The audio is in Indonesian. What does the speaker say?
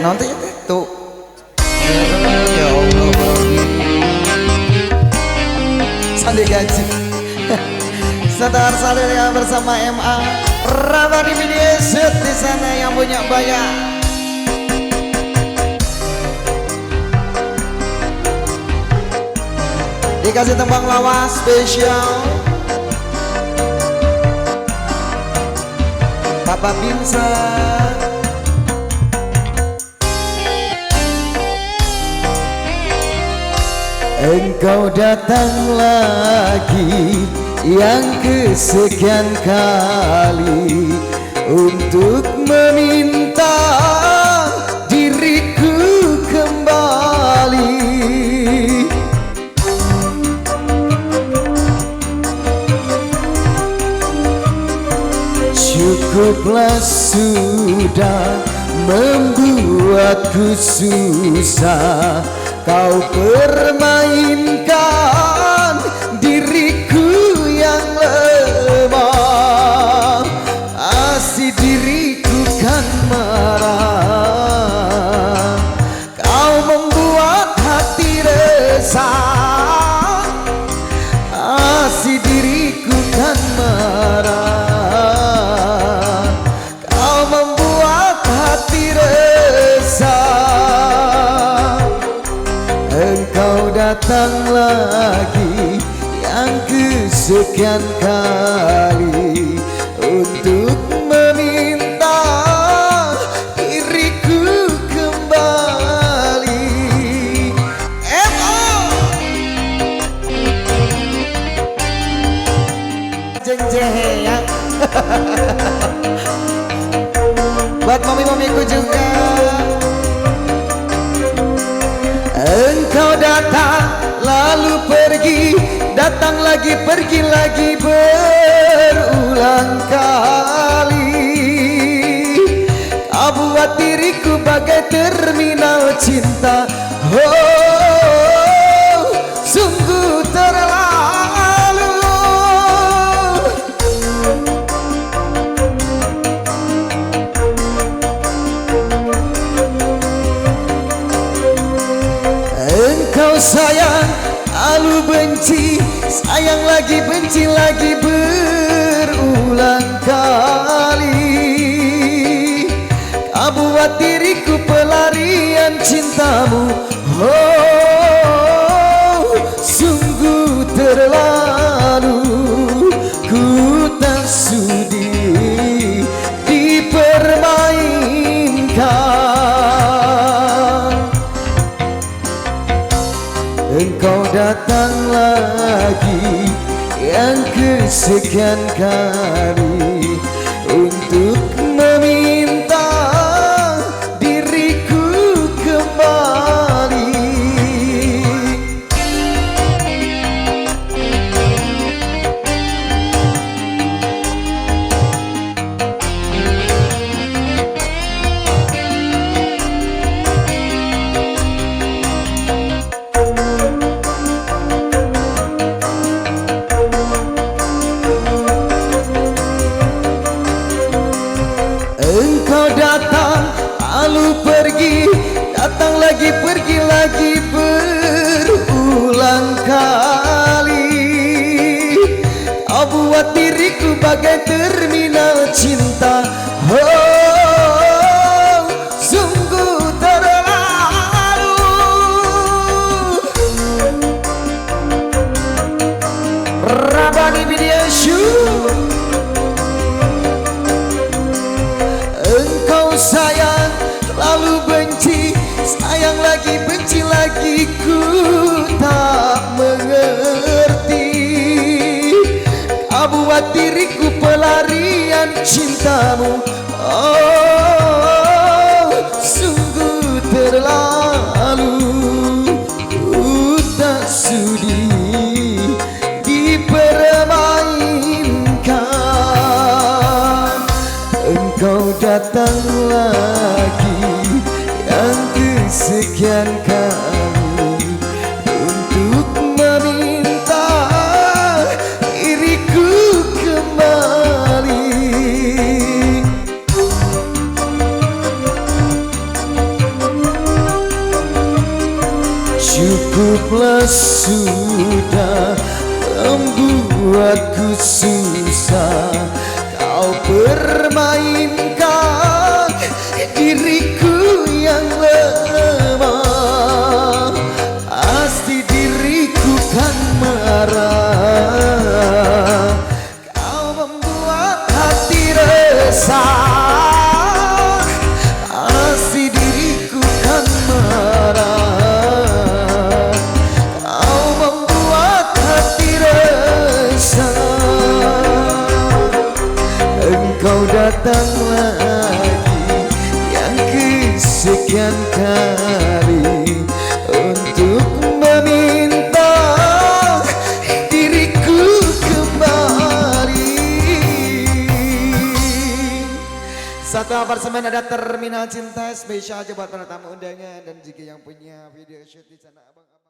Nanti itu ya Allah Sandi gaji Setar Salir bersama MA Rabani Media Set di sana yang punya banyak. Dikasih tembang lawas spesial Papa Vincent. Engkau datang lagi yang kesekian kali untuk meminta diriku kembali. Cukuplah sudah membuatku susah, kau permainkan diriku yang lemah. Asih diriku kan marah, kau membuat hati resah. Asih diriku kan marah, kau membuat hati resah. Engkau datang lagi yang kesekian kali untuk meminta diriku kembali. Jeng-jeng buat mami-mamiku juga. Engkau datang lalu pergi, datang lagi pergi lagi berulang kali. Kau buat diriku bagai terminal cinta. Oh, sungguh terlalu. Engkau sayang, lalu benci, sayang lagi benci lagi berulang kali. Kau buat diriku pelarian cintamu. Oh, sungguh terlalu. Ku tak sudi dipermainkan. Engkau datang lagi yang kesekian kali untuk meminta diriku kembali. Engkau datang lalu pergi, datang lagi pergi lagi berulang kali. Kau buat diriku bagai terminal cinta. Oh, sungguh terlalu. Rabani Media Show. Engkau sayang lalu benci, sayang lagi benci lagi, ku tak mengerti. Kau buat diriku pelarian cintamu. Oh, sungguh terlalu. Ku tak sudi dipermainkan. Engkau datang lagi yang kesekian kali untuk meminta diriku kembali. Cukuplah sudah membuatku susah. Kau permainkan diriku yang lemah. Pasti diriku kan marah. Kau membuat hati resah. Pasti diriku kan marah. Kau membuat hati resah. Engkau datang lagi yang kesekian kali untuk meminta diriku kembali. Satu apartemen ada terminal cinta spesial buat para tamu undangan dan jika yang punya video shoot di sana abang-abang.